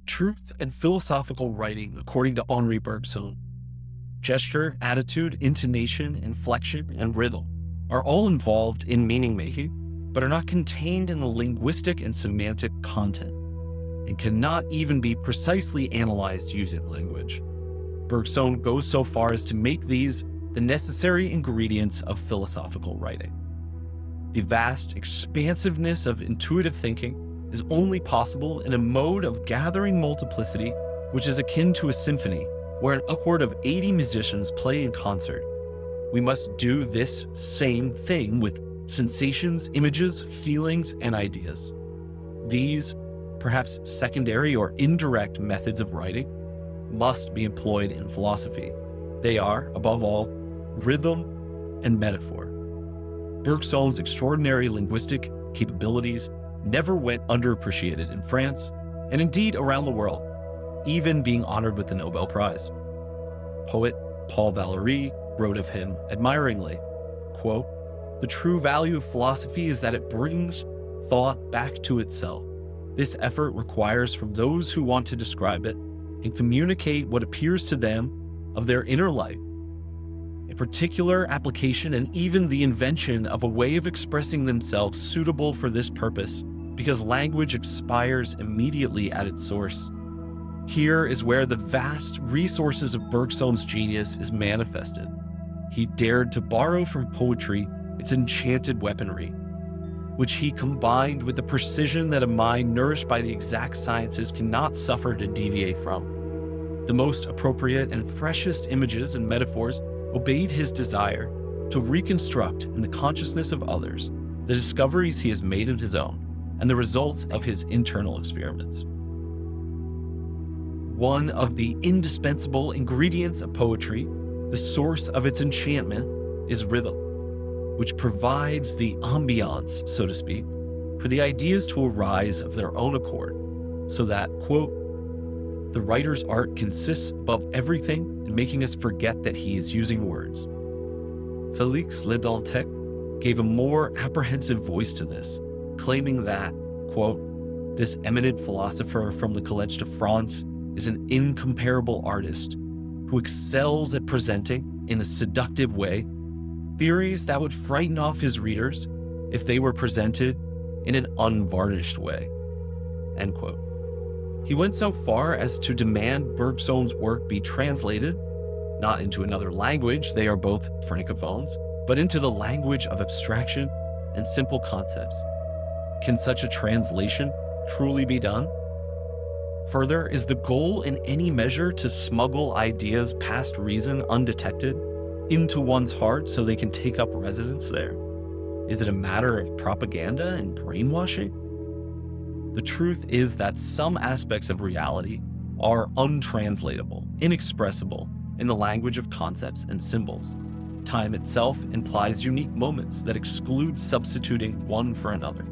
Truth and philosophical writing, according to Henri Bergson, gesture, attitude, intonation, inflection, and rhythm are all involved in meaning making, but are not contained in the linguistic and semantic content, and cannot even be precisely analyzed using language. Bergson goes so far as to make these the necessary ingredients of philosophical writing. The vast expansiveness of intuitive thinking is only possible in a mode of gathering multiplicity, which is akin to a symphony, where an upward of 80 musicians play in concert. We must do this same thing with sensations, images, feelings, and ideas. These, perhaps secondary or indirect methods of writing, must be employed in philosophy. They are, above all, rhythm and metaphor. Bergson's extraordinary linguistic capabilities never went underappreciated in France, and indeed around the world, even being honored with the Nobel Prize. Poet Paul Valéry wrote of him admiringly, quote, "The true value of philosophy is that it brings thought back to itself. This effort requires from those who want to describe it and communicate what appears to them of their inner life, a particular application and even the invention of a way of expressing themselves suitable for this purpose, because language expires immediately at its source. Here is where the vast resources of Bergson's genius is manifested. He dared to borrow from poetry its enchanted weaponry, which he combined with the precision that a mind nourished by the exact sciences cannot suffer to deviate from. The most appropriate and freshest images and metaphors obeyed his desire to reconstruct in the consciousness of others the discoveries he has made of his own and the results of his internal experiments. One of the indispensable ingredients of poetry, the source of its enchantment, is rhythm, which provides the ambiance, so to speak, for the ideas to arise of their own accord, so that, quote, "The writer's art consists above everything in making us forget that he is using words." Félix Le Dantec gave a more apprehensive voice to this, claiming that, quote, "This eminent philosopher from the Collège de France is an incomparable artist who excels at presenting, in a seductive way, theories that would frighten off his readers if they were presented in an unvarnished way," end quote. He went so far as to demand Bergson's work be translated, not into another language, they are both francophones, but into the language of abstraction and simple concepts. Can such a translation truly be done? Further, is the goal in any measure to smuggle ideas past reason undetected into one's heart so they can take up residence there? Is it a matter of propaganda and brainwashing? The truth is that some aspects of reality are untranslatable, inexpressible in the language of concepts and symbols. Time itself implies unique moments that exclude substituting one for another.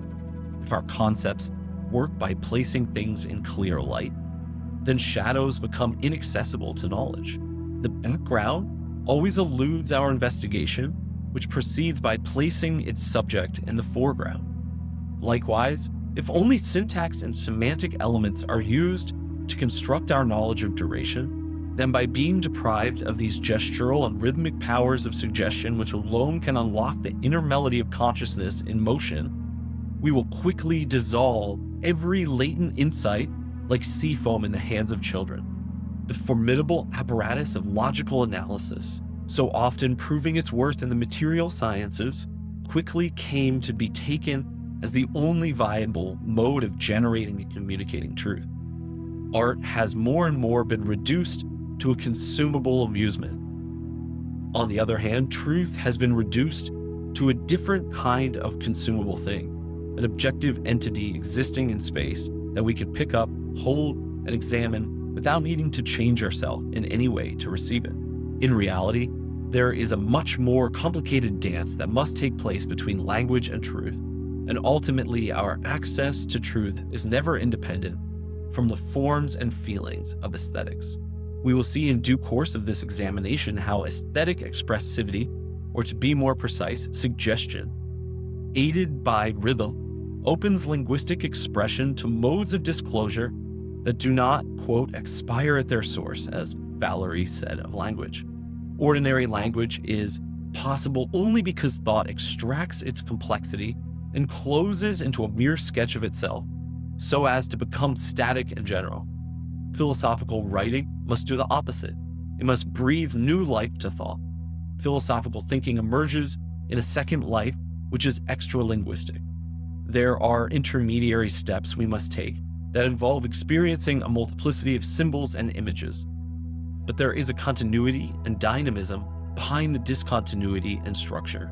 If our concepts work by placing things in clear light, then shadows become inaccessible to knowledge. The background always eludes our investigation, which proceeds by placing its subject in the foreground. Likewise, if only syntax and semantic elements are used to construct our knowledge of duration, then by being deprived of these gestural and rhythmic powers of suggestion which alone can unlock the inner melody of consciousness in motion, we will quickly dissolve every latent insight like sea foam in the hands of children. The formidable apparatus of logical analysis, so often proving its worth in the material sciences, quickly came to be taken as the only viable mode of generating and communicating truth. Art has more and more been reduced to a consumable amusement. On the other hand, truth has been reduced to a different kind of consumable thing, an objective entity existing in space that we can pick up, hold, and examine without needing to change ourselves in any way to receive it. In reality, there is a much more complicated dance that must take place between language and truth, and ultimately our access to truth is never independent from the forms and feelings of aesthetics. We will see in due course of this examination how aesthetic expressivity, or to be more precise, suggestion, aided by rhythm, opens linguistic expression to modes of disclosure that do not, quote, expire at their source, as Valery said of language. Ordinary language is possible only because thought extracts its complexity and closes into a mere sketch of itself, so as to become static and general. Philosophical writing must do the opposite. It must breathe new life to thought. Philosophical thinking emerges in a second life, which is extra-linguistic. There are intermediary steps we must take that involve experiencing a multiplicity of symbols and images. But there is a continuity and dynamism behind the discontinuity and structure.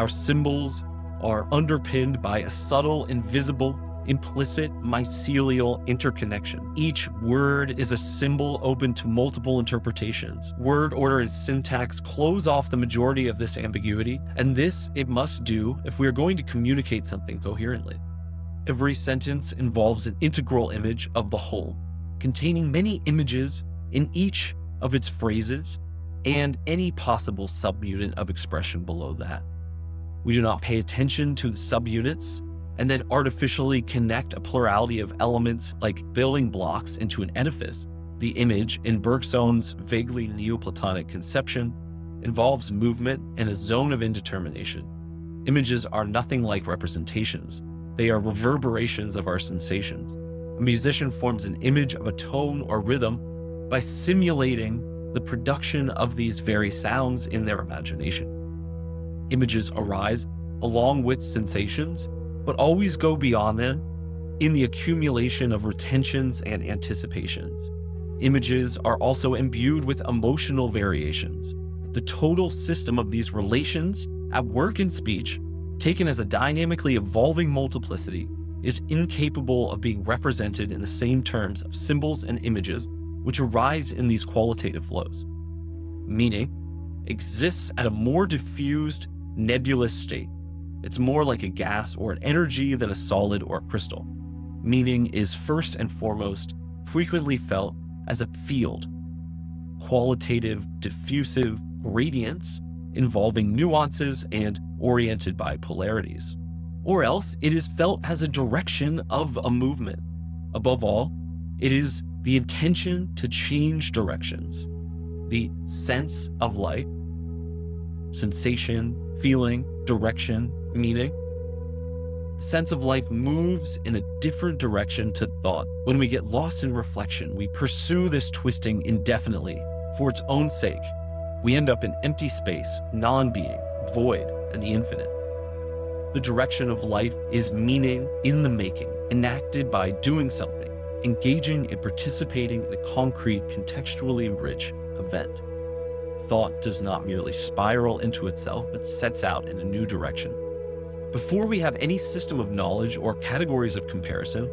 Our symbols are underpinned by a subtle, invisible, implicit mycelial interconnection. Each word is a symbol open to multiple interpretations. Word order and syntax close off the majority of this ambiguity, and this it must do if we are going to communicate something coherently. Every sentence involves an integral image of the whole, containing many images in each of its phrases and any possible subunit of expression below that. We do not pay attention to the subunits and then artificially connect a plurality of elements like building blocks into an edifice. The image, in Bergson's vaguely Neoplatonic conception, involves movement and a zone of indetermination. Images are nothing like representations. They are reverberations of our sensations. A musician forms an image of a tone or rhythm by simulating the production of these very sounds in their imagination. Images arise along with sensations, but always go beyond them in the accumulation of retentions and anticipations. Images are also imbued with emotional variations. The total system of these relations at work in speech, taken as a dynamically evolving multiplicity, is incapable of being represented in the same terms of symbols and images which arise in these qualitative flows. Meaning exists at a more diffused, nebulous state. It's more like a gas or an energy than a solid or a crystal. Meaning is first and foremost frequently felt as a field, qualitative, diffusive gradients involving nuances and oriented by polarities. Or else it is felt as a direction of a movement. Above all, it is the intention to change directions. The sense of life, sensation, feeling, direction, meaning. Sense of life moves in a different direction to thought. When we get lost in reflection, we pursue this twisting indefinitely for its own sake. We end up in empty space, non-being, void, and the infinite. The direction of life is meaning in the making, enacted by doing something, engaging and participating in a concrete, contextually rich event. Thought does not merely spiral into itself, but sets out in a new direction. Before we have any system of knowledge or categories of comparison,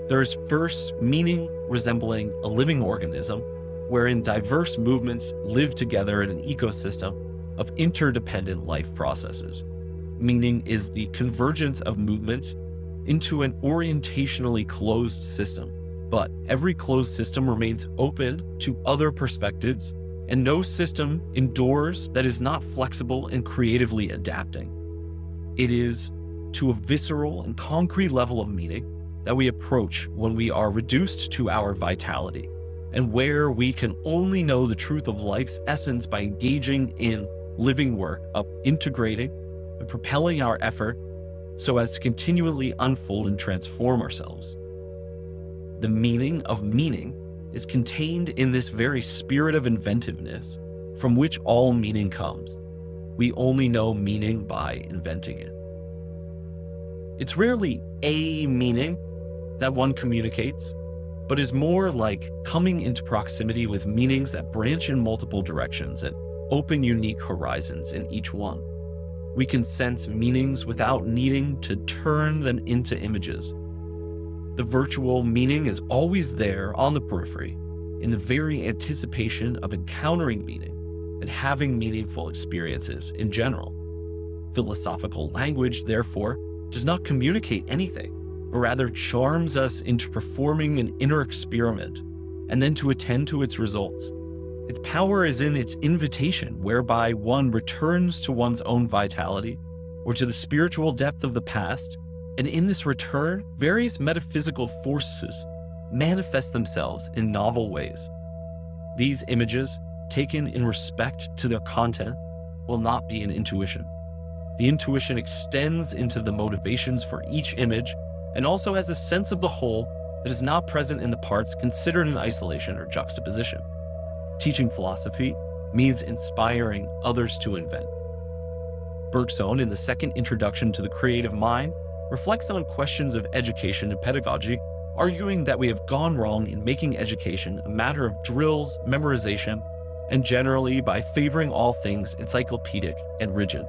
there is first meaning resembling a living organism, wherein diverse movements live together in an ecosystem of interdependent life processes. Meaning is the convergence of movements into an orientationally closed system. But every closed system remains open to other perspectives, and no system endures that is not flexible and creatively adapting. It is to a visceral and concrete level of meaning that we approach when we are reduced to our vitality, and where we can only know the truth of life's essence by engaging in living work of integrating and propelling our effort so as to continually unfold and transform ourselves. The meaning of meaning is contained in this very spirit of inventiveness from which all meaning comes. We only know meaning by inventing it. It's rarely a meaning that one communicates, but is more like coming into proximity with meanings that branch in multiple directions and open unique horizons in each one. We can sense meanings without needing to turn them into images. The virtual meaning is always there on the periphery, in the very anticipation of encountering meaning and having meaningful experiences in general. Philosophical language, therefore, does not communicate anything, but rather charms us into performing an inner experiment and then to attend to its results. Its power is in its invitation, whereby one returns to one's own vitality or to the spiritual depth of the past, and in this return, various metaphysical forces manifest themselves in novel ways. These images, taken in respect to their content, will not be an intuition. The intuition extends into the motivations for each image and also has a sense of the whole that is not present in the parts considered in isolation or juxtaposition. Teaching philosophy means inspiring others to invent. Bergson, in the second introduction to the creative mind, reflects on questions of education and pedagogy, arguing that we have gone wrong in making education a matter of drills, memorization, and generally by favoring all things encyclopedic and rigid.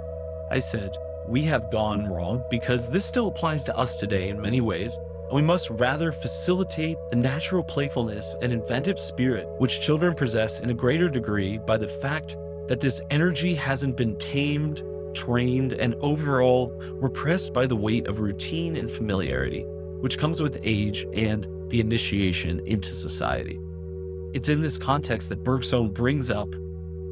I said, we have gone wrong because this still applies to us today in many ways, and we must rather facilitate the natural playfulness and inventive spirit which children possess in a greater degree by the fact that this energy hasn't been tamed, trained, and overall repressed by the weight of routine and familiarity, which comes with age and the initiation into society. It's in this context that Bergson brings up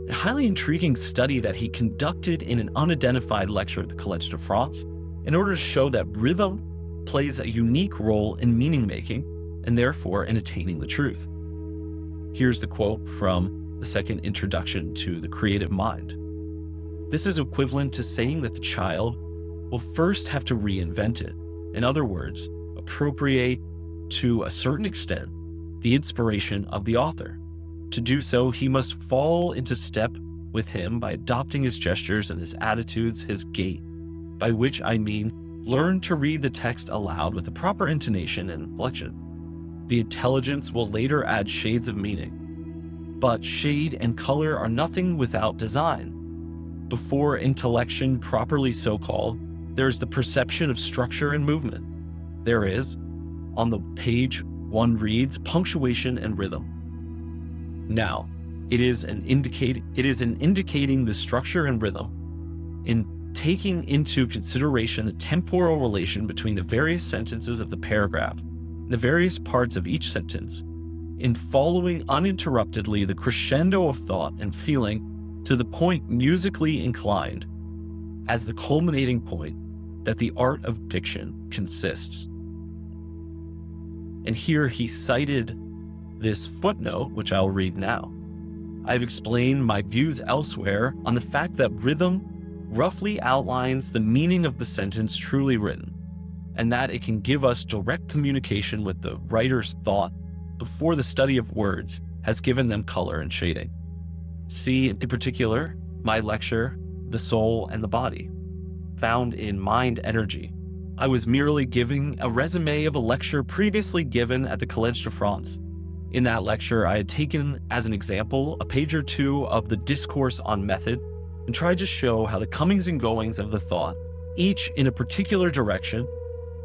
a highly intriguing study that he conducted in an unidentified lecture at the Collège de France in order to show that rhythm plays a unique role in meaning-making and therefore in attaining the truth. Here's the quote from the second introduction to the creative mind. This is equivalent to saying that the child will first have to reinvent it. In other words, appropriate to a certain extent the inspiration of the author. To do so, he must fall into step with him by adopting his gestures and his attitudes, his gait, by which I mean learn to read the text aloud with the proper intonation and inflection. The intelligence will later add shades of meaning. But shade and color are nothing without design. Before intellection, properly so called, there is the perception of structure and movement. There is, on the page one reads, punctuation and rhythm. Now, it is in indicating the structure and rhythm, in taking into consideration the temporal relation between the various sentences of the paragraph, the various parts of each sentence, in following uninterruptedly the crescendo of thought and feeling to the point musically inclined, as the culminating point that the art of diction consists. And here he cited this footnote, which I'll read now. I've explained my views elsewhere on the fact that rhythm roughly outlines the meaning of the sentence truly written, and that it can give us direct communication with the writer's thought before the study of words has given them color and shading. See, in particular, my lecture, The Soul and the Body, found in Mind Energy. I was merely giving a resume of a lecture previously given at the Collège de France. In that lecture, I had taken as an example a page or two of the discourse on method and tried to show how the comings and goings of the thought, each in a particular direction,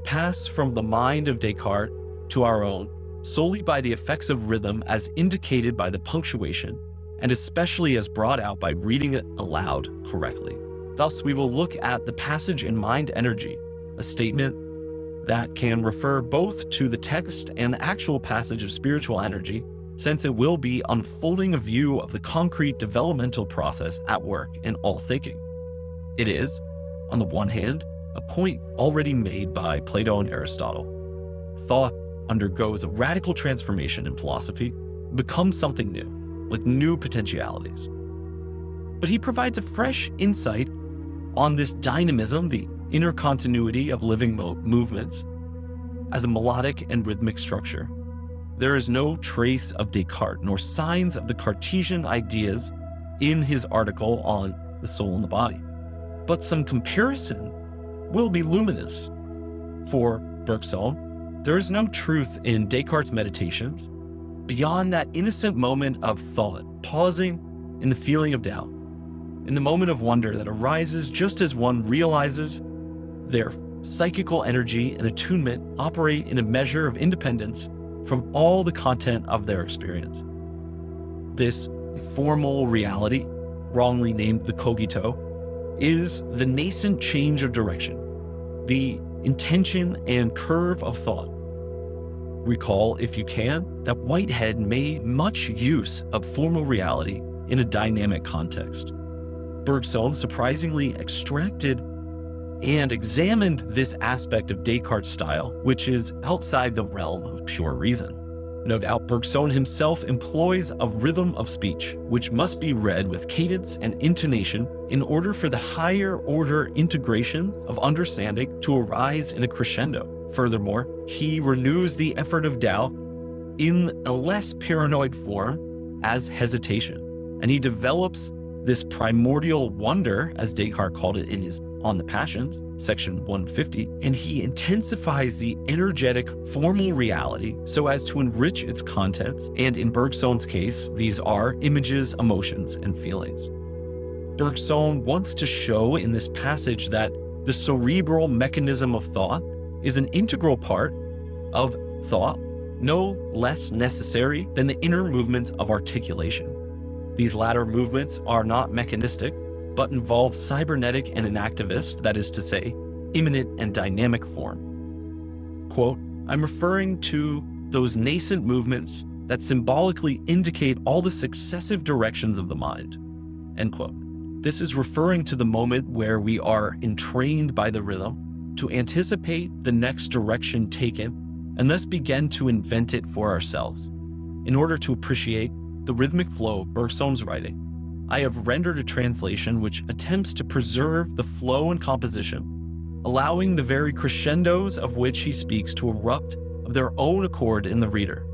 pass from the mind of Descartes to our own solely by the effects of rhythm as indicated by the punctuation, and especially as brought out by reading it aloud correctly. Thus, we will look at the passage in Mind Energy, a statement that can refer both to the text and the actual passage of spiritual energy, since it will be unfolding a view of the concrete developmental process at work in all thinking. It is, on the one hand, a point already made by Plato and Aristotle. Thought undergoes a radical transformation in philosophy and becomes something new, with new potentialities. But he provides a fresh insight on this dynamism, the inner continuity of living movements, as a melodic and rhythmic structure. There is no trace of Descartes nor signs of the Cartesian ideas in his article on the soul and the body, but some comparison will be luminous. For Bergson, there is no truth in Descartes' meditations beyond that innocent moment of thought, pausing in the feeling of doubt, in the moment of wonder that arises just as one realizes their psychical energy and attunement operate in a measure of independence from all the content of their experience. This formal reality, wrongly named the cogito, is the nascent change of direction, the intention and curve of thought. Recall, if you can, that Whitehead made much use of formal reality in a dynamic context. Bergson surprisingly extracted and examined this aspect of Descartes' style, which is outside the realm of pure reason. No doubt, Bergson himself employs a rhythm of speech, which must be read with cadence and intonation in order for the higher order integration of understanding to arise in a crescendo. Furthermore, he renews the effort of doubt in a less paranoid form as hesitation, and he develops this primordial wonder, as Descartes called it in his On the Passions, section 150, and he intensifies the energetic formal reality so as to enrich its contents, and in Bergson's case, these are images, emotions, and feelings. Bergson wants to show in this passage that the cerebral mechanism of thought is an integral part of thought, no less necessary than the inner movements of articulation. These latter movements are not mechanistic, but involve cybernetic and inactivist, that is to say, immanent and dynamic form. Quote, I'm referring to those nascent movements that symbolically indicate all the successive directions of the mind, end quote. This is referring to the moment where we are entrained by the rhythm to anticipate the next direction taken and thus begin to invent it for ourselves. In order to appreciate the rhythmic flow of Bergson's writing, I have rendered a translation which attempts to preserve the flow and composition, allowing the very crescendos of which he speaks to erupt of their own accord in the reader.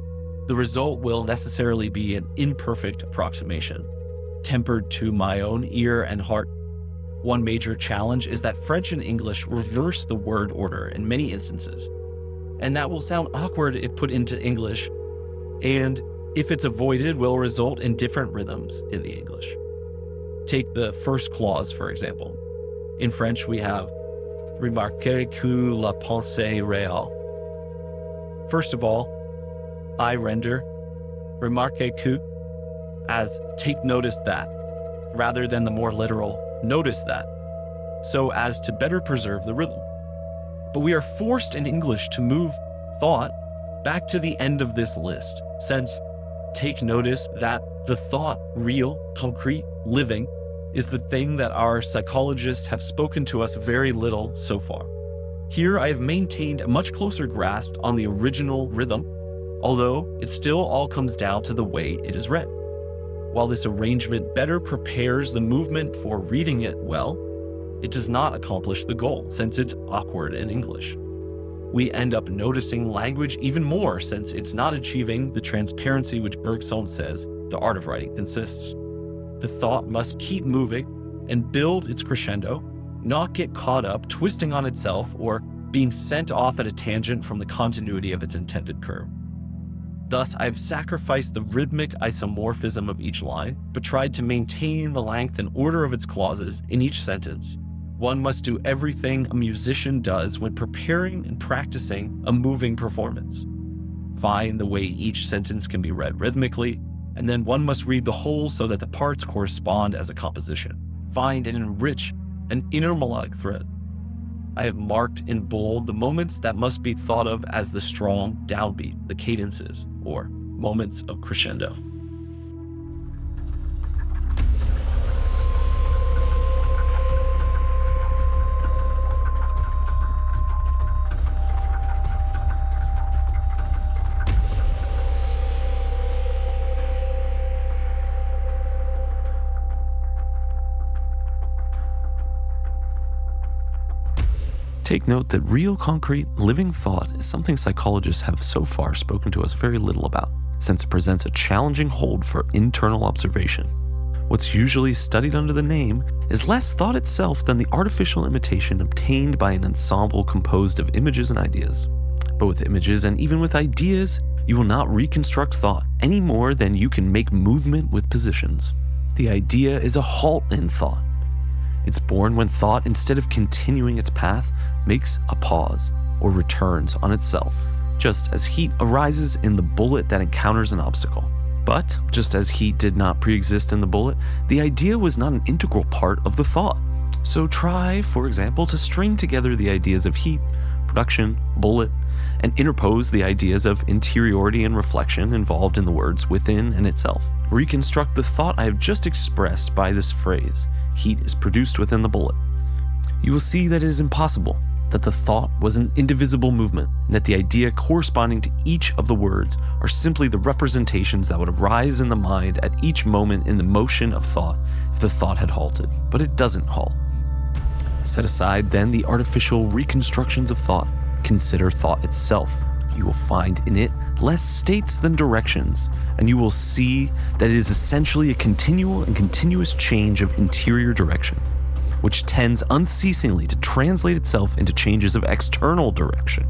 The result will necessarily be an imperfect approximation, tempered to my own ear and heart. One major challenge is that French and English reverse the word order in many instances, and that will sound awkward if put into English, and if it's avoided, will result in different rhythms in the English. Take the first clause, for example. In French, we have remarquez que la pensée réelle. First of all, I render remarquez que as take notice that, rather than the more literal notice that, so as to better preserve the rhythm. But we are forced in English to move thought back to the end of this list, since take notice that the thought, real, concrete, living, is the thing that our psychologists have spoken to us very little so far. Here I have maintained a much closer grasp on the original rhythm, although it still all comes down to the way it is read. While this arrangement better prepares the movement for reading it well, it does not accomplish the goal, since it's awkward in English. We end up noticing language even more, since it's not achieving the transparency which Bergson says the art of writing consists. The thought must keep moving and build its crescendo, not get caught up twisting on itself or being sent off at a tangent from the continuity of its intended curve. Thus, I've sacrificed the rhythmic isomorphism of each line, but tried to maintain the length and order of its clauses in each sentence. One must do everything a musician does when preparing and practicing a moving performance. Find the way each sentence can be read rhythmically, and then one must read the whole so that the parts correspond as a composition. Find and enrich an inner melodic thread. I have marked in bold the moments that must be thought of as the strong downbeat, the cadences, or moments of crescendo. Take note that real, concrete, living thought is something psychologists have so far spoken to us very little about, since it presents a challenging hold for internal observation. What's usually studied under the name is less thought itself than the artificial imitation obtained by an ensemble composed of images and ideas. But with images and even with ideas, you will not reconstruct thought any more than you can make movement with positions. The idea is a halt in thought. It's born when thought, instead of continuing its path, makes a pause or returns on itself, just as heat arises in the bullet that encounters an obstacle. But just as heat did not pre-exist in the bullet, the idea was not an integral part of the thought. So try, for example, to string together the ideas of heat, production, bullet, and interpose the ideas of interiority and reflection involved in the words within and itself. Reconstruct the thought I have just expressed by this phrase: heat is produced within the bullet. You will see that it is impossible. that the thought was an indivisible movement, and that the idea corresponding to each of the words are simply the representations that would arise in the mind at each moment in the motion of thought if the thought had halted. But it doesn't halt. Set aside then the artificial reconstructions of thought. Consider thought itself. You will find in it less states than directions, and you will see that it is essentially a continual and continuous change of interior direction, which tends unceasingly to translate itself into changes of external direction.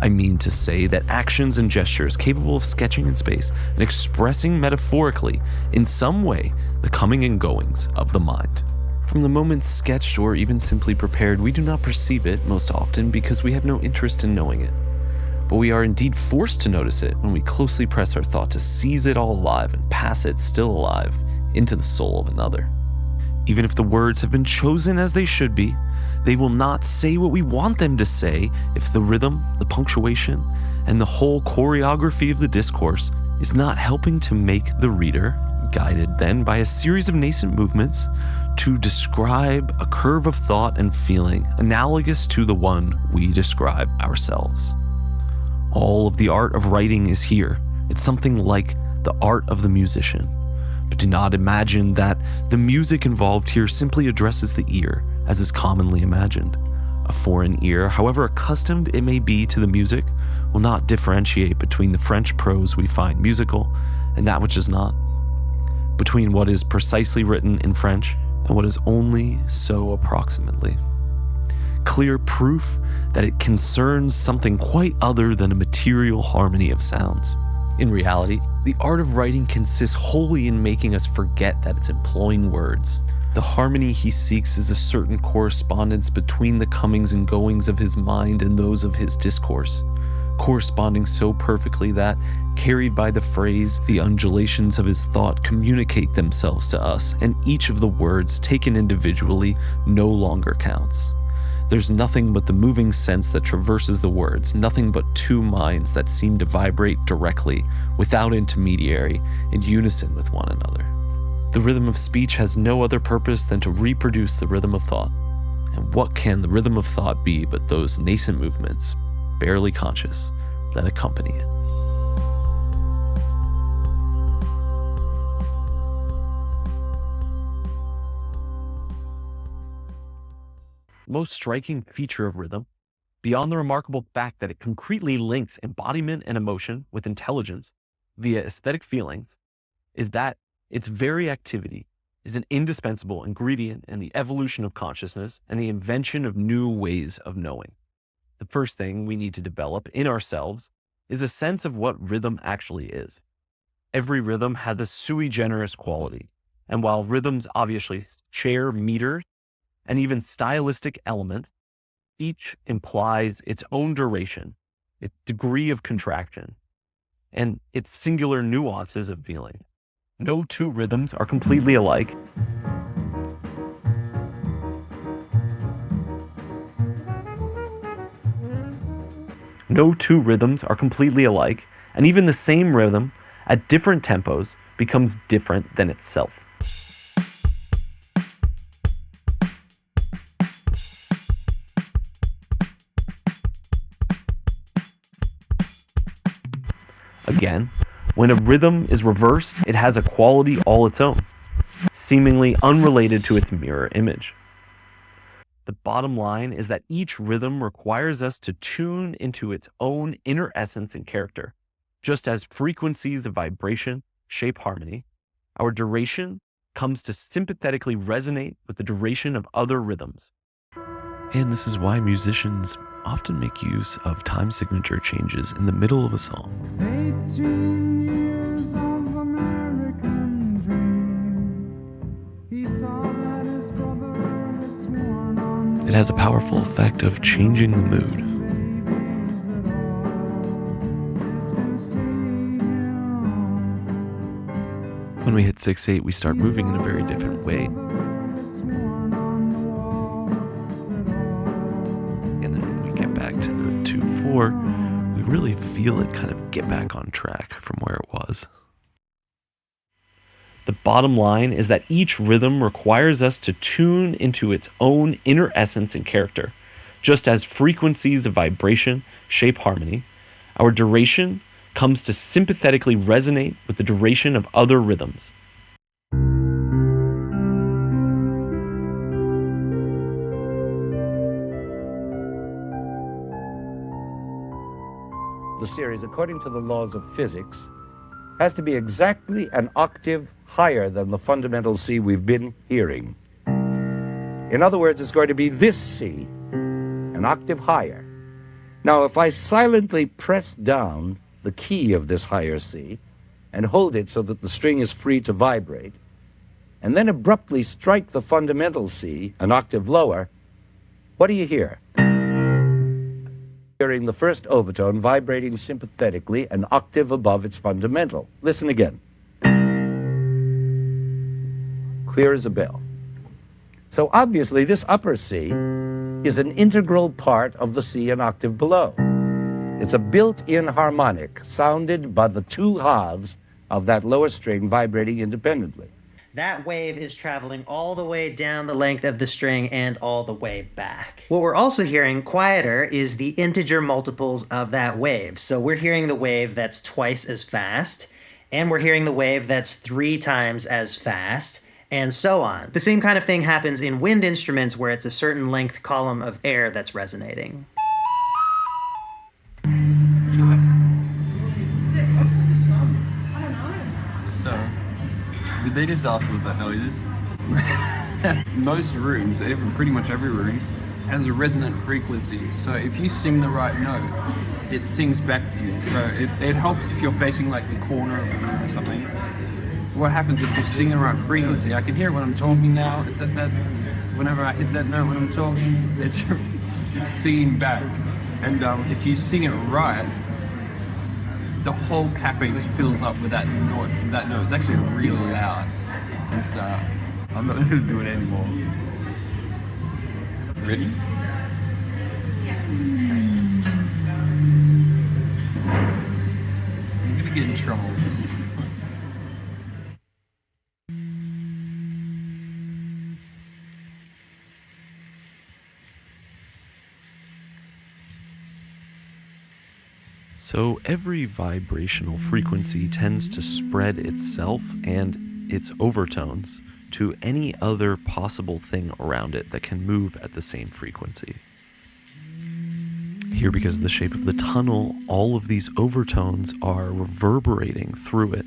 I mean to say that actions and gestures capable of sketching in space and expressing metaphorically in some way the coming and goings of the mind. From the moment sketched or even simply prepared, we do not perceive it most often because we have no interest in knowing it. But we are indeed forced to notice it when we closely press our thought to seize it all alive and pass it still alive into the soul of another. Even if the words have been chosen as they should be, they will not say what we want them to say if the rhythm, the punctuation, and the whole choreography of the discourse is not helping to make the reader, guided then by a series of nascent movements, to describe a curve of thought and feeling analogous to the one we describe ourselves. All of the art of writing is here. It's something like the art of the musician. But do not imagine that the music involved here simply addresses the ear, as is commonly imagined. A foreign ear, however accustomed it may be to the music, will not differentiate between the French prose we find musical and that which is not, between what is precisely written in French and what is only so approximately. Clear proof that it concerns something quite other than a material harmony of sounds. In reality, the art of writing consists wholly in making us forget that it's employing words. The harmony he seeks is a certain correspondence between the comings and goings of his mind and those of his discourse, corresponding so perfectly that, carried by the phrase, the undulations of his thought communicate themselves to us, and each of the words, taken individually, no longer counts. There's nothing but the moving sense that traverses the words, nothing but two minds that seem to vibrate directly, without intermediary, in unison with one another. The rhythm of speech has no other purpose than to reproduce the rhythm of thought. And what can the rhythm of thought be but those nascent movements, barely conscious, that accompany it? Most striking feature of rhythm, beyond the remarkable fact that it concretely links embodiment and emotion with intelligence via aesthetic feelings, is that its very activity is an indispensable ingredient in the evolution of consciousness and the invention of new ways of knowing. The first thing we need to develop in ourselves is a sense of what rhythm actually is. Every rhythm has a sui generis quality, and while rhythms obviously share meter and even stylistic elements, each implies its own duration, its degree of contraction, and its singular nuances of feeling. No two rhythms are completely alike. No two rhythms are completely alike, and even the same rhythm at different tempos becomes different than itself. Again, when a rhythm is reversed, it has a quality all its own, seemingly unrelated to its mirror image. The bottom line is that each rhythm requires us to tune into its own inner essence and character. Just as frequencies of vibration shape harmony, our duration comes to sympathetically resonate with the duration of other rhythms. And this is why musicians often make use of time signature changes in the middle of a song. 18 years of American dream. He saw that his brother had sworn on It has a powerful effect of changing the mood. babies at all. Did you see him? When we hit 6/8, we start moving in a very different way. Had sworn on the wall that all. And then when we get back to the 2/4, we really feel it kind of get back on track from where it was. The bottom line is that each rhythm requires us to tune into its own inner essence and character. Just as frequencies of vibration shape harmony, our duration comes to sympathetically resonate with the duration of other rhythms. The series, according to the laws of physics, has to be exactly an octave higher than the fundamental C we've been hearing. In other words, it's going to be this C, an octave higher. Now, if I silently press down the key of this higher C and hold it so that the string is free to vibrate, and then abruptly strike the fundamental C, an octave lower, what do you hear? Hearing the first overtone vibrating sympathetically an octave above its fundamental. Listen again. Clear as a bell. So obviously this upper C is an integral part of the C an octave below. It's a built-in harmonic sounded by the two halves of that lower string vibrating independently. That wave is traveling all the way down the length of the string and all the way back. What we're also hearing quieter is the integer multiples of that wave. So we're hearing the wave that's twice as fast, and we're hearing the wave that's 3 times as fast, and so on. The same kind of thing happens in wind instruments where it's a certain length column of air that's resonating. So, did they just ask what that noise is? Most rooms, pretty much every room, has a resonant frequency. So if you sing the right note, it sings back to you. So it helps if you're facing like the corner of a room or something. What happens if you sing the right frequency? I can hear it when I'm talking now. It's at that, whenever I hit that note when I'm talking, it's singing back. And if you sing it right, the whole cafe just fills up with that note. That note. It's actually really loud. It's, I'm not going to do it anymore. Ready? I'm going to get in trouble with this. So every vibrational frequency tends to spread itself and its overtones to any other possible thing around it that can move at the same frequency. Here, because of the shape of the tunnel, all of these overtones are reverberating through it,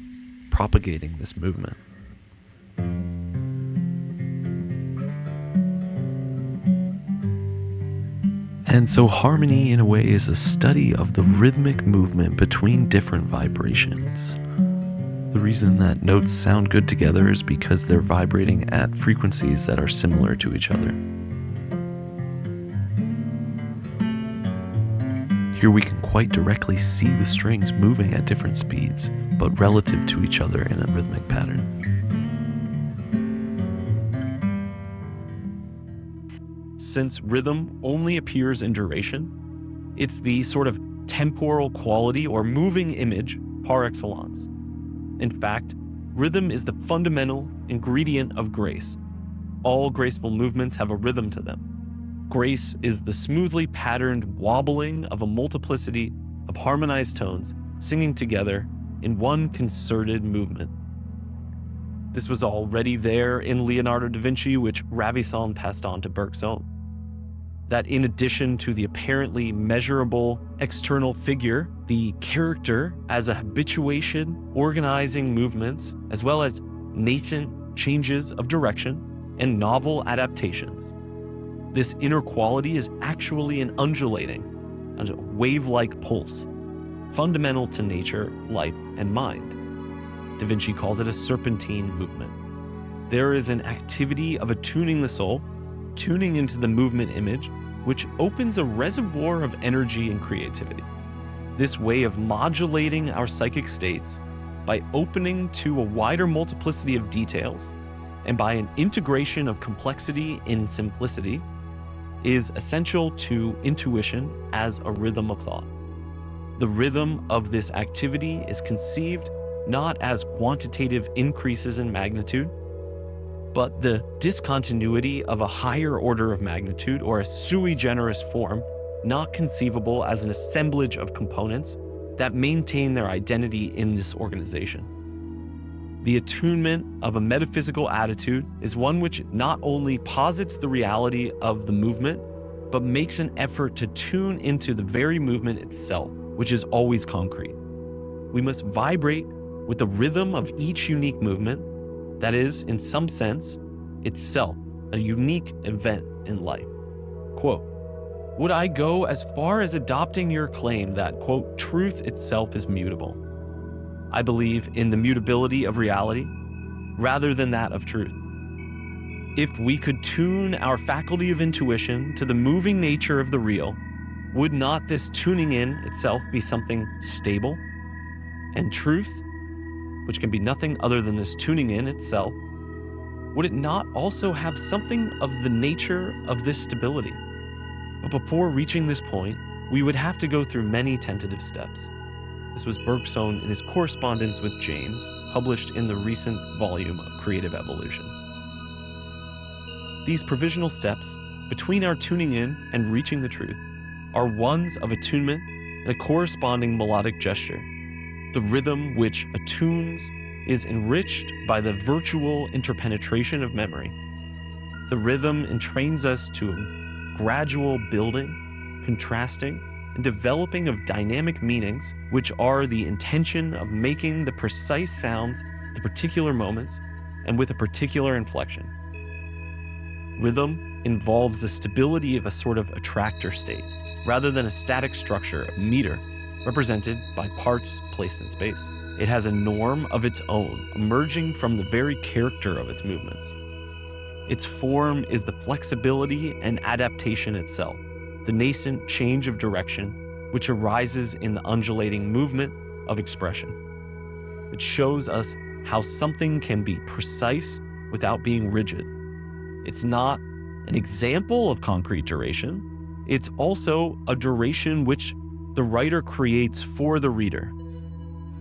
propagating this movement. And so harmony, in a way, is a study of the rhythmic movement between different vibrations. The reason that notes sound good together is because they're vibrating at frequencies that are similar to each other. Here we can quite directly see the strings moving at different speeds, but relative to each other in a rhythmic pattern. Since rhythm only appears in duration, it's the sort of temporal quality or moving image par excellence. In fact, rhythm is the fundamental ingredient of grace. All graceful movements have a rhythm to them. Grace is the smoothly patterned wobbling of a multiplicity of harmonized tones singing together in one concerted movement. This was already there in Leonardo da Vinci, which Ravissant passed on to Bergson. That in addition to the apparently measurable external figure, the character as a habituation, organizing movements, as well as nascent changes of direction and novel adaptations. This inner quality is actually an undulating, a wave-like pulse, fundamental to nature, life, and mind. Da Vinci calls it a serpentine movement. There is an activity of attuning the soul, tuning into the movement image, which opens a reservoir of energy and creativity. This way of modulating our psychic states by opening to a wider multiplicity of details and by an integration of complexity in simplicity is essential to intuition as a rhythm of thought. The rhythm of this activity is conceived not as quantitative increases in magnitude, but the discontinuity of a higher order of magnitude, or a sui generis form, not conceivable as an assemblage of components that maintain their identity in this organization. The attunement of a metaphysical attitude is one which not only posits the reality of the movement, but makes an effort to tune into the very movement itself, which is always concrete. We must vibrate with the rhythm of each unique movement that is, in some sense, itself a unique event in life. Quote, "Would I go as far as adopting your claim that, quote, truth itself is mutable? I believe in the mutability of reality rather than that of truth. If we could tune our faculty of intuition to the moving nature of the real, would not this tuning in itself be something stable? And truth, which can be nothing other than this tuning in itself, would it not also have something of the nature of this stability? But before reaching this point, we would have to go through many tentative steps." This was Bergson in his correspondence with James, published in the recent volume of Creative Evolution. These provisional steps between our tuning in and reaching the truth are ones of attunement and a corresponding melodic gesture. The rhythm which attunes is enriched by the virtual interpenetration of memory. The rhythm entrains us to a gradual building, contrasting, and developing of dynamic meanings, which are the intention of making the precise sounds at the particular moments and with a particular inflection. Rhythm involves the stability of a sort of attractor state, rather than a static structure of meter represented by parts placed in space. It has a norm of its own, emerging from the very character of its movements. Its form is the flexibility and adaptation itself, the nascent change of direction which arises in the undulating movement of expression. It shows us how something can be precise without being rigid. It's not an example of concrete duration. It's also a duration which the writer creates for the reader.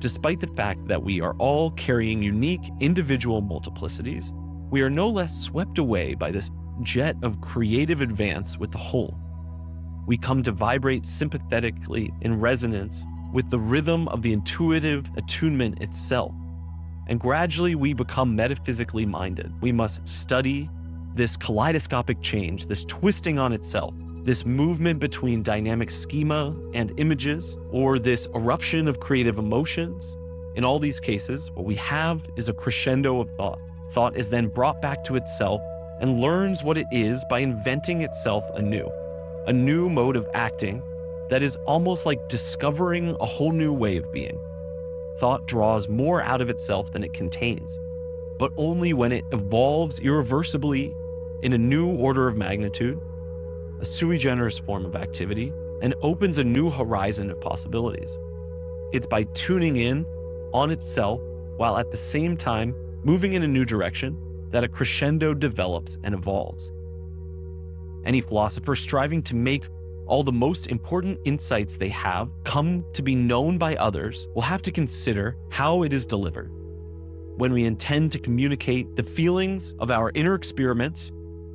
Despite the fact that we are all carrying unique individual multiplicities, we are no less swept away by this jet of creative advance with the whole. We come to vibrate sympathetically in resonance with the rhythm of the intuitive attunement itself, and gradually we become metaphysically minded. We must study this kaleidoscopic change, this twisting on itself, this movement between dynamic schema and images, or this eruption of creative emotions. In all these cases, what we have is a crescendo of thought. Thought is then brought back to itself and learns what it is by inventing itself anew. A new mode of acting that is almost like discovering a whole new way of being. Thought draws more out of itself than it contains, but only when it evolves irreversibly in a new order of magnitude, a sui generis form of activity, and opens a new horizon of possibilities. It's by tuning in on itself while at the same time moving in a new direction that a crescendo develops and evolves. Any philosopher striving to make all the most important insights they have come to be known by others will have to consider how it is delivered. When we intend to communicate the feelings of our inner experiments,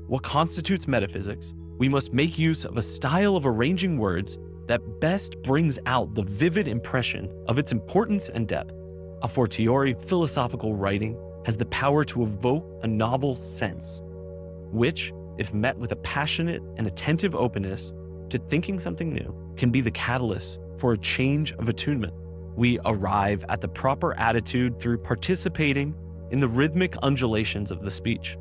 what constitutes metaphysics, we must make use of a style of arranging words that best brings out the vivid impression of its importance and depth. A fortiori philosophical writing has the power to evoke a novel sense, which, if met with a passionate and attentive openness to thinking something new, can be the catalyst for a change of attunement. We arrive at the proper attitude through participating in the rhythmic undulations of the speech.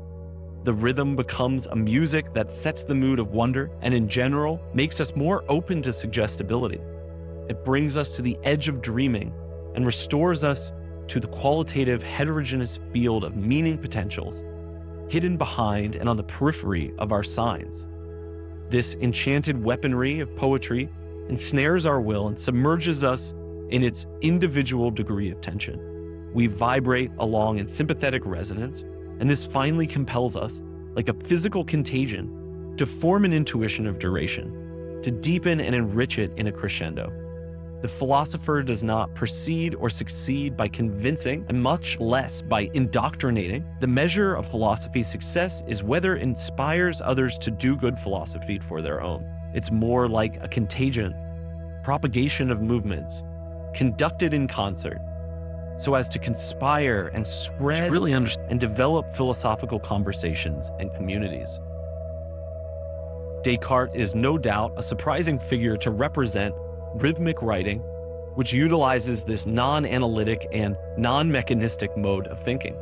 The rhythm becomes a music that sets the mood of wonder and in general makes us more open to suggestibility. It brings us to the edge of dreaming and restores us to the qualitative heterogeneous field of meaning potentials hidden behind and on the periphery of our signs. This enchanted weaponry of poetry ensnares our will and submerges us in its individual degree of tension. We vibrate along in sympathetic resonance, and this finally compels us, like a physical contagion, to form an intuition of duration, to deepen and enrich it in a crescendo. The philosopher does not proceed or succeed by convincing, and much less by indoctrinating. The measure of philosophy's success is whether it inspires others to do good philosophy for their own. It's more like a contagion, propagation of movements, conducted in concert, so as to conspire and spread, to really understand and develop philosophical conversations and communities. Descartes is no doubt a surprising figure to represent rhythmic writing, which utilizes this non-analytic and non-mechanistic mode of thinking.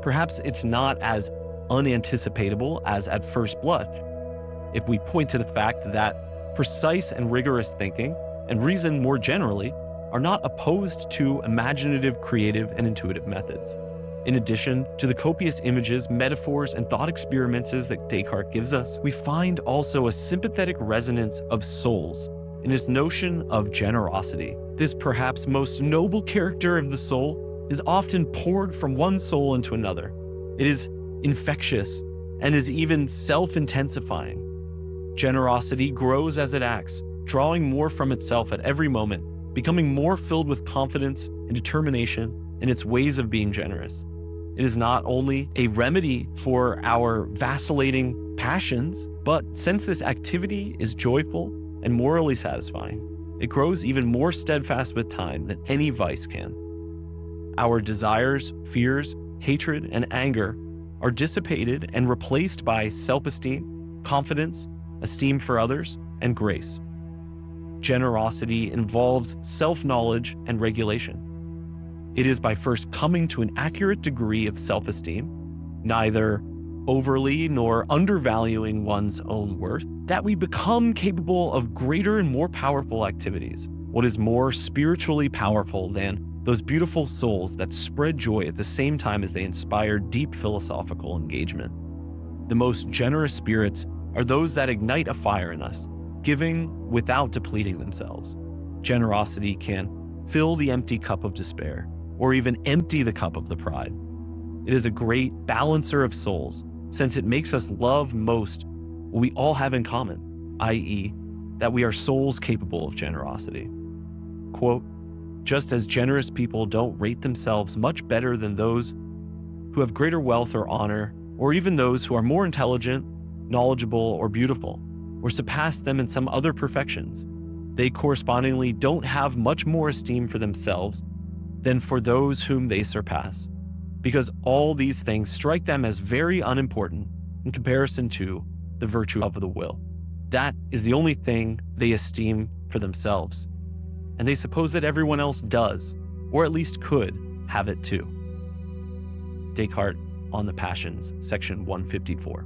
Perhaps it's not as unanticipatable as at first blush, if we point to the fact that precise and rigorous thinking, and reason more generally, are not opposed to imaginative, creative, and intuitive methods. In addition to the copious images, metaphors, and thought experiences that Descartes gives us, we find also a sympathetic resonance of souls in his notion of generosity. This perhaps most noble character of the soul is often poured from one soul into another. It is infectious and is even self-intensifying. Generosity grows as it acts, drawing more from itself at every moment, becoming more filled with confidence and determination in its ways of being generous. It is not only a remedy for our vacillating passions, but since this activity is joyful and morally satisfying, it grows even more steadfast with time than any vice can. Our desires, fears, hatred, and anger are dissipated and replaced by self-esteem, confidence, esteem for others, and grace. Generosity involves self-knowledge and regulation. It is by first coming to an accurate degree of self-esteem, neither overly nor undervaluing one's own worth, that we become capable of greater and more powerful activities. What is more spiritually powerful than those beautiful souls that spread joy at the same time as they inspire deep philosophical engagement? The most generous spirits are those that ignite a fire in us, giving without depleting themselves. Generosity can fill the empty cup of despair, or even empty the cup of the pride. It is a great balancer of souls, since it makes us love most what we all have in common, i.e., that we are souls capable of generosity. Quote, just as generous people don't rate themselves much better than those who have greater wealth or honor, or even those who are more intelligent, knowledgeable, or beautiful, or surpass them in some other perfections, they correspondingly don't have much more esteem for themselves than for those whom they surpass, because all these things strike them as very unimportant in comparison to the virtue of the will. That is the only thing they esteem for themselves, and they suppose that everyone else does, or at least could, have it too. Descartes on the Passions, section 154.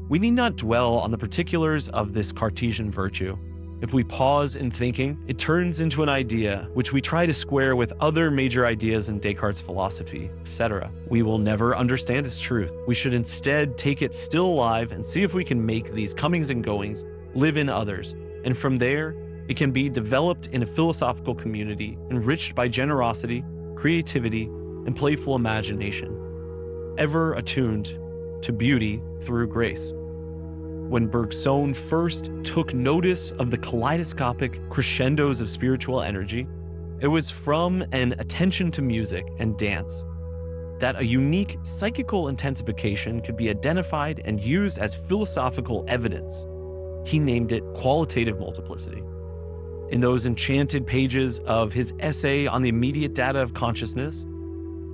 We need not dwell on the particulars of this Cartesian virtue. If we pause in thinking, it turns into an idea which we try to square with other major ideas in Descartes' philosophy, etc. We will never understand its truth. We should instead take it still alive and see if we can make these comings and goings live in others, and from there, it can be developed in a philosophical community enriched by generosity, creativity, and playful imagination, ever attuned to beauty through grace. When Bergson first took notice of the kaleidoscopic crescendos of spiritual energy, it was from an attention to music and dance that a unique psychical intensification could be identified and used as philosophical evidence. He named it qualitative multiplicity. In those enchanted pages of his essay on the immediate data of consciousness,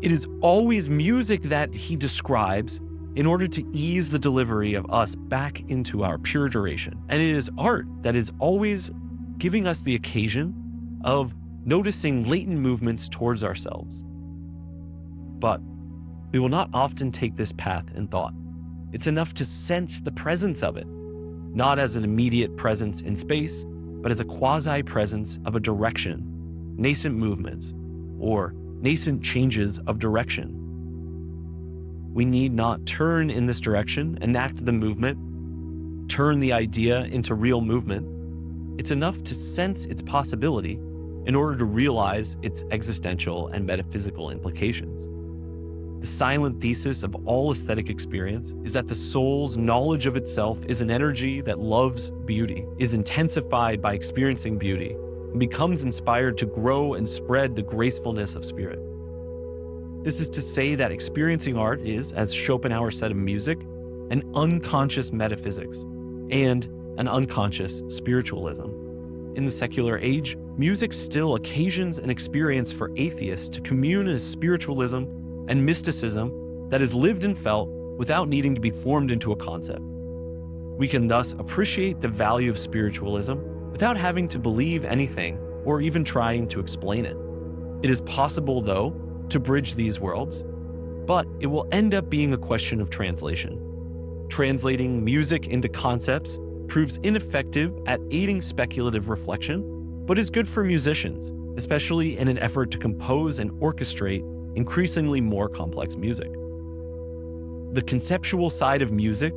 it is always music that he describes in order to ease the delivery of us back into our pure duration. And it is art that is always giving us the occasion of noticing latent movements towards ourselves. But we will not often take this path in thought. It's enough to sense the presence of it, not as an immediate presence in space, but as a quasi-presence of a direction, nascent movements, or nascent changes of direction. We need not turn in this direction, enact the movement, turn the idea into real movement. It's enough to sense its possibility in order to realize its existential and metaphysical implications. The silent thesis of all aesthetic experience is that the soul's knowledge of itself is an energy that loves beauty, is intensified by experiencing beauty, and becomes inspired to grow and spread the gracefulness of spirit. This is to say that experiencing art is, as Schopenhauer said of music, an unconscious metaphysics and an unconscious spiritualism. In the secular age, music still occasions an experience for atheists to commune in a spiritualism and mysticism that is lived and felt without needing to be formed into a concept. We can thus appreciate the value of spiritualism without having to believe anything or even trying to explain it. It is possible, though, to bridge these worlds, but it will end up being a question of translation. Translating music into concepts proves ineffective at aiding speculative reflection, but is good for musicians, especially in an effort to compose and orchestrate increasingly more complex music. The conceptual side of music,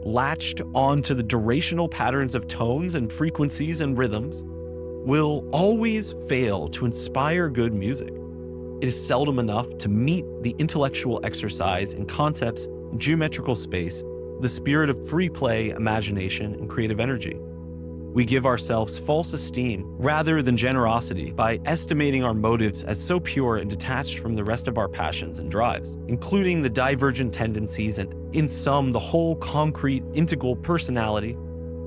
latched onto the durational patterns of tones and frequencies and rhythms, will always fail to inspire good music. It is seldom enough to meet the intellectual exercise in concepts in geometrical space, the spirit of free play, imagination, and creative energy. We give ourselves false esteem rather than generosity by estimating our motives as so pure and detached from the rest of our passions and drives, including the divergent tendencies and, in sum, the whole concrete, integral personality,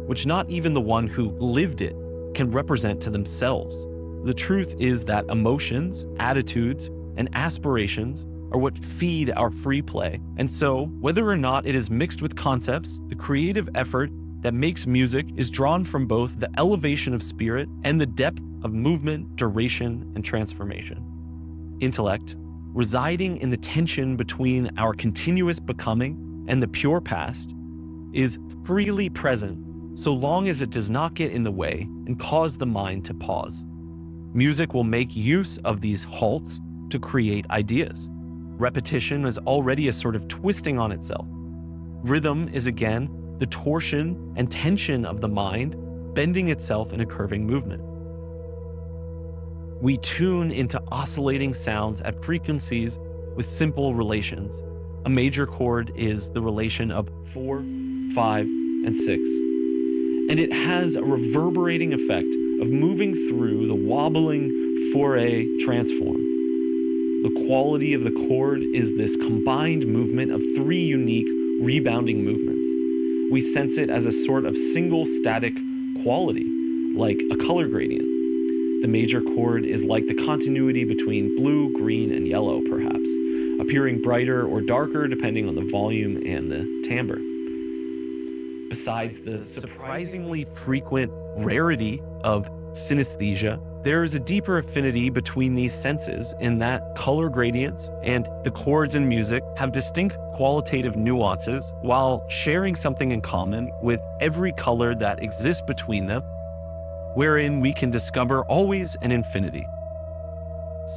which not even the one who lived it can represent to themselves. The truth is that emotions, attitudes, and aspirations are what feed our free play, and so, whether or not it is mixed with concepts, the creative effort that makes music is drawn from both the elevation of spirit and the depth of movement, duration, and transformation. Intellect, residing in the tension between our continuous becoming and the pure past, is freely present so long as it does not get in the way and cause the mind to pause. Music will make use of these halts to create ideas. Repetition is already a sort of twisting on itself. Rhythm is again the torsion and tension of the mind bending itself in a curving movement. We tune into oscillating sounds at frequencies with simple relations. A major chord is the relation of 4, 5, and 6. And it has a reverberating effect of moving through the wobbling Fourier transform. The quality of the chord is this combined movement of three unique rebounding movements. We sense it as a sort of single static quality, like a color gradient. The major chord is like the continuity between blue, green, and yellow, perhaps, appearing brighter or darker depending on the volume and the timbre. Besides the surprisingly frequent rarity of synesthesia, there is a deeper affinity between these senses in that color gradients and the chords in music have distinct qualitative nuances while sharing something in common with every color that exists between them, wherein we can discover always an infinity.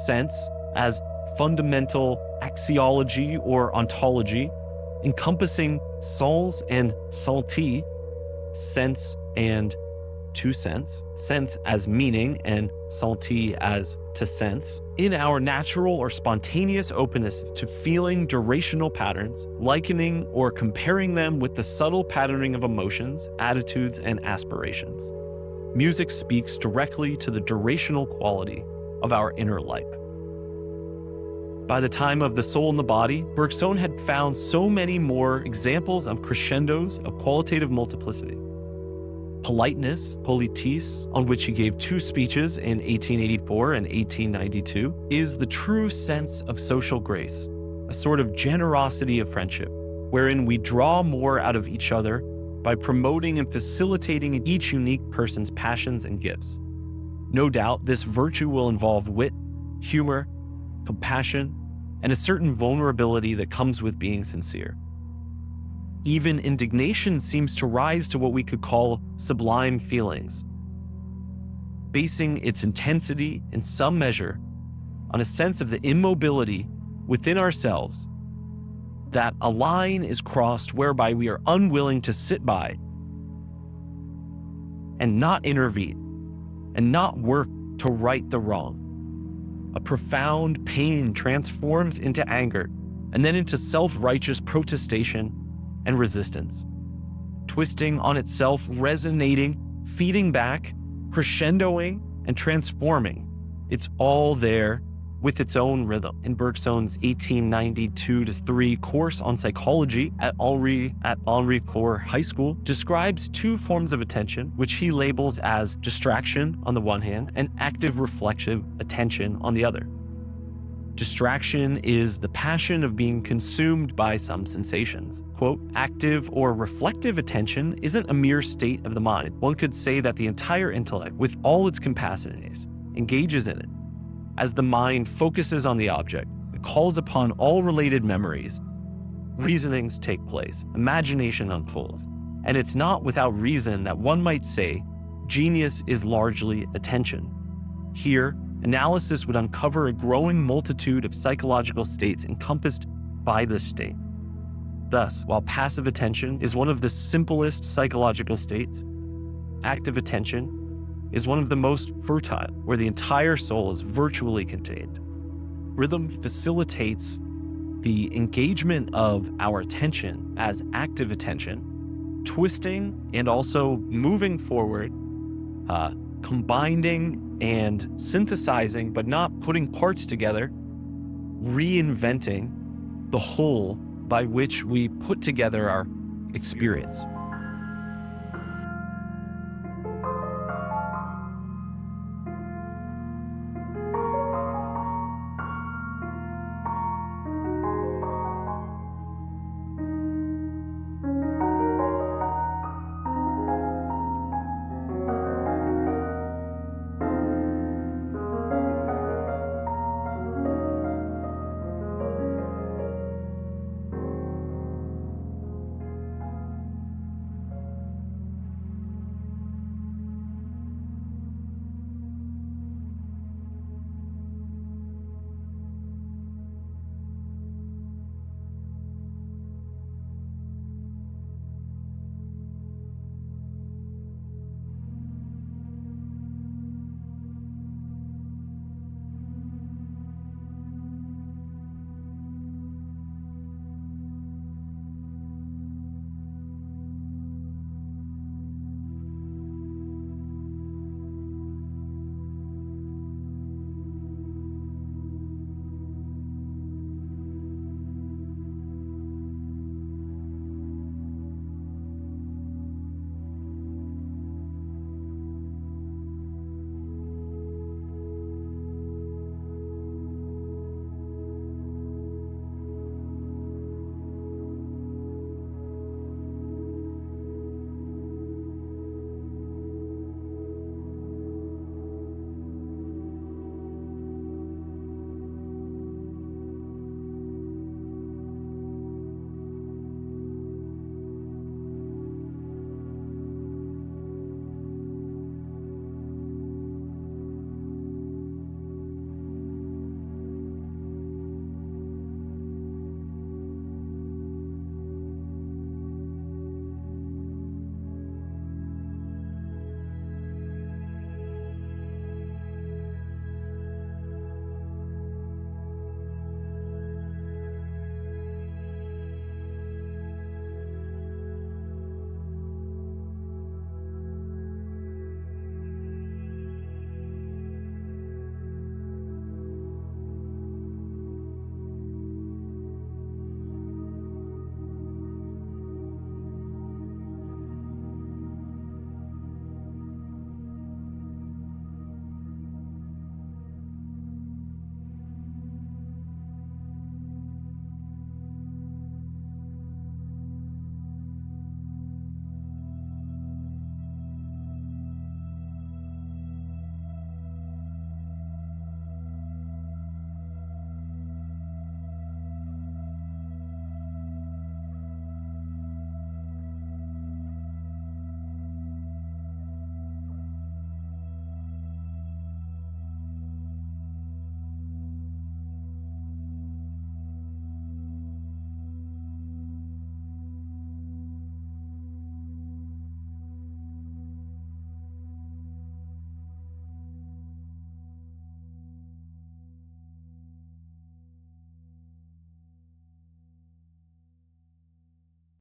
Sense, as fundamental axiology or ontology, encompassing sens and senti, sense and to sense, sense as meaning and senti as to sense, in our natural or spontaneous openness to feeling durational patterns, likening or comparing them with the subtle patterning of emotions, attitudes, and aspirations. Music speaks directly to the durational quality of our inner life. By the time of The Soul and the Body, Bergson had found so many more examples of crescendos of qualitative multiplicity. Politeness, politesse, on which he gave 2 speeches in 1884 and 1892, is the true sense of social grace, a sort of generosity of friendship, wherein we draw more out of each other by promoting and facilitating each unique person's passions and gifts. No doubt, this virtue will involve wit, humor, compassion, and a certain vulnerability that comes with being sincere. Even indignation seems to rise to what we could call sublime feelings, basing its intensity in some measure on a sense of the immobility within ourselves, that a line is crossed whereby we are unwilling to sit by and not intervene and not work to right the wrong. A profound pain transforms into anger and then into self-righteous protestation and resistance, twisting on itself, resonating, feeding back, crescendoing, and transforming. It's all there with its own rhythm. In Bergson's 1892-3 course on psychology at Henri IV High School, describes two forms of attention, which he labels as distraction on the one hand and active reflexive attention on the other. Distraction is the passion of being consumed by some sensations. Quote, active or reflective attention isn't a mere state of the mind. One could say that the entire intellect, with all its capacities, engages in it. As the mind focuses on the object, it calls upon all related memories. Reasonings take place, imagination unfolds, and it's not without reason that one might say genius is largely attention. Here, analysis would uncover a growing multitude of psychological states encompassed by this state. Thus, while passive attention is one of the simplest psychological states, active attention is one of the most fertile, where the entire soul is virtually contained. Rhythm facilitates the engagement of our attention as active attention, twisting and also moving forward, combining and synthesizing, but not putting parts together, reinventing the whole by which we put together our experience.